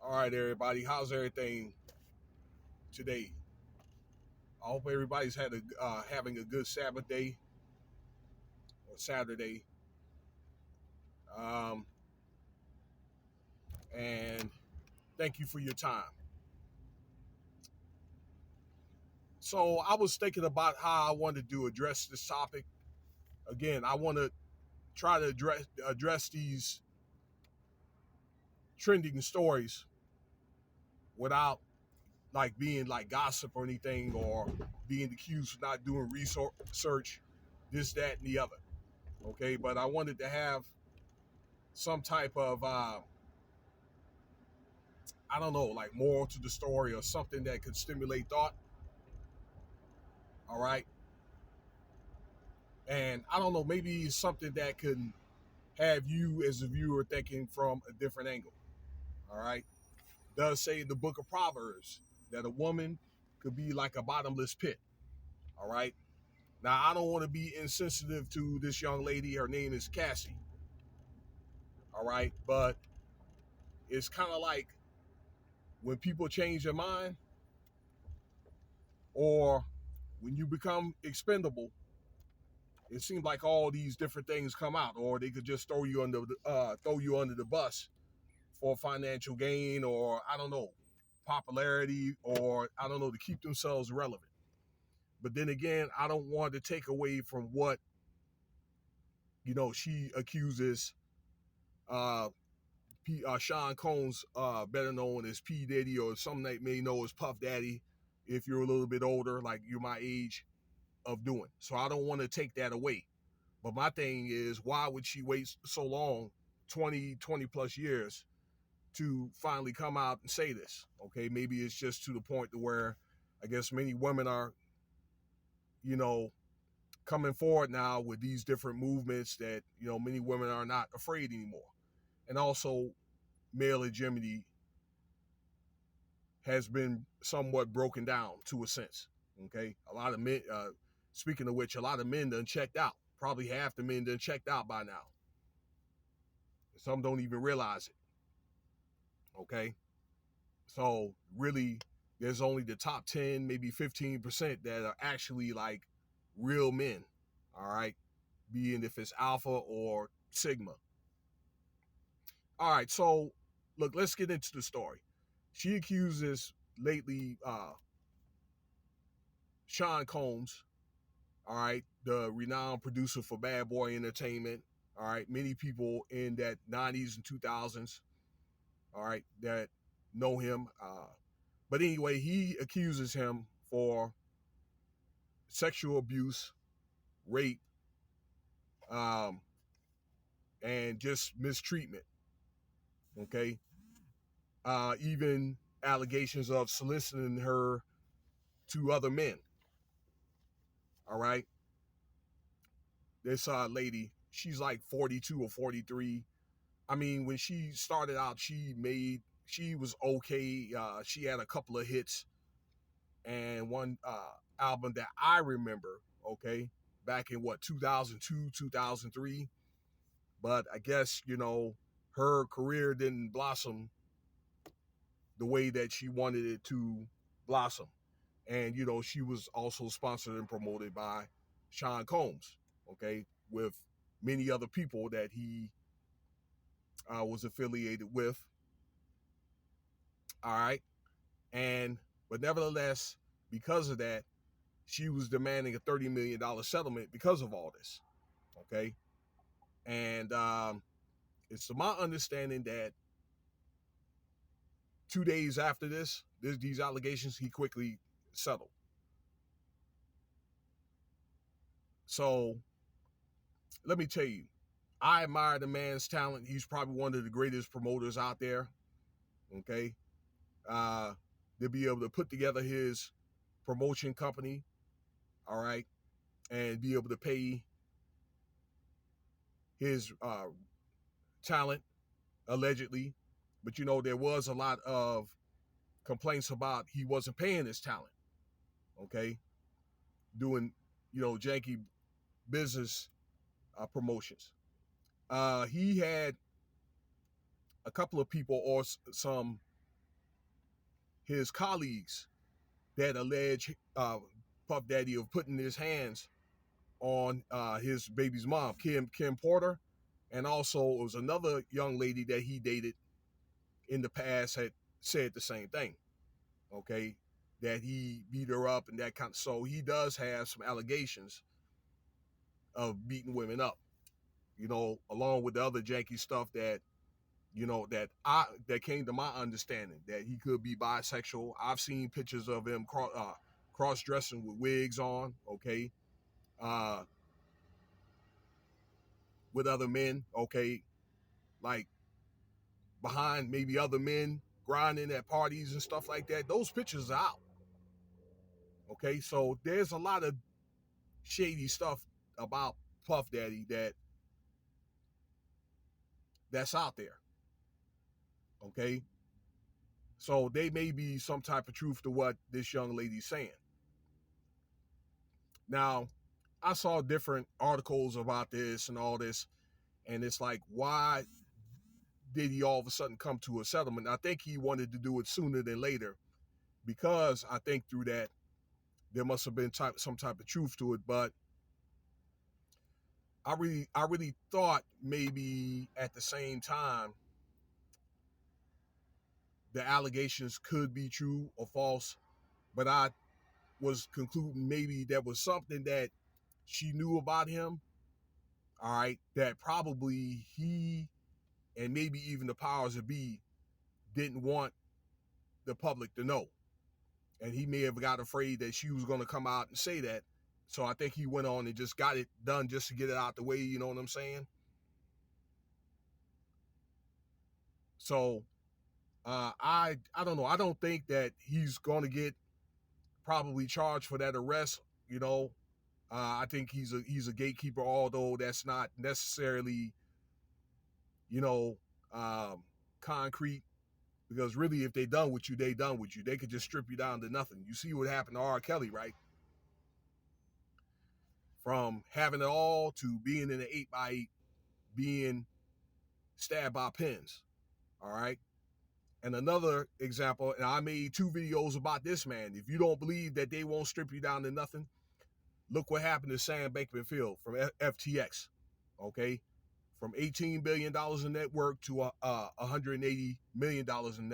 All right, everybody. How's everything today? I hope everybody's having a good Sabbath day or Saturday. Um, and thank you for your time. So I was thinking about how I wanted to address this topic. Again, I want to try to address these trending stories without like being like gossip or anything, or being accused of not doing research, this, that, and the other. Okay, but I wanted to have some type of I don't know, like moral to the story or something that could stimulate thought. All right. And I don't know, maybe it's something that could have you as a viewer thinking from a different angle. All right. It does say in the book of Proverbs that a woman could be like a bottomless pit. All right. Now, I don't want to be insensitive to this young lady. Her name is Cassie. All right. But it's kind of like when people change their mind, or when you become expendable, it seems like all these different things come out, or they could just throw you under the bus for financial gain, or I don't know, popularity, or I don't know, to keep themselves relevant. But then again, I don't want to take away from what she accuses Sean Combs, better known as P Diddy, or some that may know as Puff Daddy, if you're a little bit older, like you're my age, of doing. So I don't want to take that away. But my thing is, why would she wait so long, 20 plus years, to finally come out and say this? Okay, maybe it's just to the point to where I guess many women are, you know, coming forward now with these different movements that, many women are not afraid anymore. And also, male hegemony has been somewhat broken down to a sense. Okay, a lot of men, speaking of which, a lot of men done checked out. Probably half the men done checked out by now. Some don't even realize it. Okay. So really, there's only the top 10, maybe 15% that are actually like real men. All right. Being if it's alpha or sigma. All right. So look, let's get into the story. She accuses lately Sean Combs, all right, the renowned producer for Bad Boy Entertainment. All right. Many people in that 90s and 2000s, all right, that know him. But anyway, he accuses him for sexual abuse, rape, um, and just mistreatment. Okay. Even allegations of soliciting her to other men. All right. This lady, she's like 42 or 43. I mean, when she started out, she was okay. She had a couple of hits and one album that I remember, okay, back in what, 2002, 2003. But I guess, her career didn't blossom the way that she wanted it to blossom. And, she was also sponsored and promoted by Sean Combs, okay, with many other people that he was affiliated with. All right. But nevertheless, because of that, she was demanding a $30 million settlement because of all this. Okay. And it's to my understanding that 2 days after these allegations, he quickly settled. So let me tell you, I admire the man's talent. He's probably one of the greatest promoters out there. Okay. Uh, to be able to put together his promotion company, all right, and be able to pay his talent, allegedly. But, there was a lot of complaints about he wasn't paying his talent, okay, doing, janky business promotions. He had a couple of people or some his colleagues that allege Puff Daddy of putting his hands on his baby's mom, Kim Porter, and also it was another young lady that he dated in the past had said the same thing. Okay, that he beat her up and that kind of. So he does have some allegations of beating women up. Along with the other janky stuff that that came to my understanding that he could be bisexual. I've seen pictures of him cross dressing with wigs on. Okay, uh, with other men. Okay, like behind maybe other men grinding at parties and stuff like that. Those pictures are out. Okay, so there's a lot of shady stuff about Puff Daddy that's out there. Okay, so they may be some type of truth to what this young lady's saying. Now, I saw different articles about this and all this, and it's like, why did he all of a sudden come to a settlement? I think he wanted to do it sooner than later because I think through that there must have been some type of truth to it. But I really thought maybe at the same time the allegations could be true or false, but I was concluding maybe there was something that she knew about him, all right, that probably he and maybe even the powers that be didn't want the public to know. And he may have got afraid that she was going to come out and say that. So I think he went on and just got it done just to get it out the way, you know what I'm saying? So I don't know. I don't think that he's going to get probably charged for that arrest, you know. I think he's a gatekeeper, although that's not necessarily, you know, concrete. Because really, if they done with you, they done with you. They could just strip you down to nothing. You see what happened to R. Kelly, right? From having it all to being in an 8x8, being stabbed by pins. All right. And another example, and I made 2 videos about this man. If you don't believe that they won't strip you down to nothing, look what happened to Sam Bankman-Fried from s3x. Okay. From $18 billion in net worth to $180 million in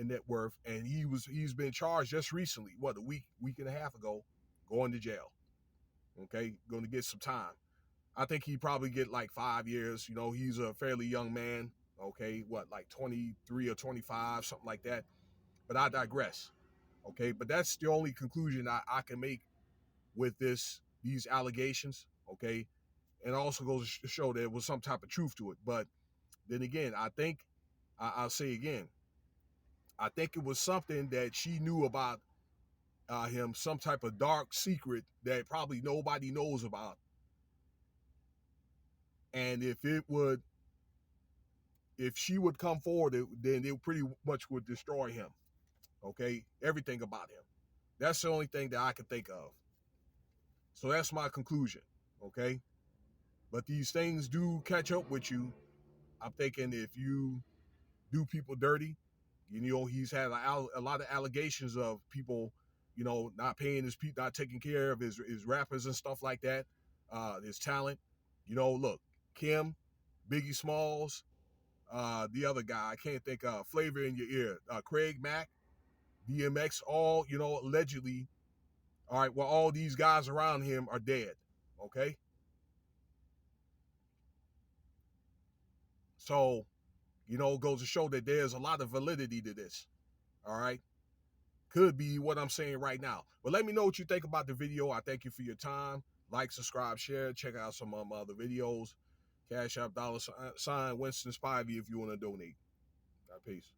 net worth, and he's been charged just recently, a week and a half ago, going to jail. Okay, going to get some time. I think he probably get like 5 years. You know, he's a fairly young man. Okay, like 23 or 25, something like that. But I digress. Okay, but that's the only conclusion I can make with these allegations. Okay, and also goes to show there was some type of truth to it. But then again, I think I'll say again, I think it was something that she knew about him, some type of dark secret that probably nobody knows about. And if she would come forward, then it pretty much would destroy him. Okay, everything about him. That's the only thing that I can think of. So that's my conclusion. Okay, but these things do catch up with you. I'm thinking if you do people dirty, you know, he's had a lot of allegations of people, you know, not paying his people, not taking care of his rappers and stuff like that, his talent. You know, look, Kim, Biggie Smalls, the other guy, I can't think of, Flavor in Your Ear, Craig Mack, DMX, all, you know, allegedly, all right, well, all these guys around him are dead, okay? So, you know, it goes to show that there's a lot of validity to this, all right? Could be what I'm saying right now. But let me know what you think about the video. I thank you for your time. Like, subscribe, share. Check out some of my other videos. Cash App, $ Winston Spivey if you want to donate. Peace.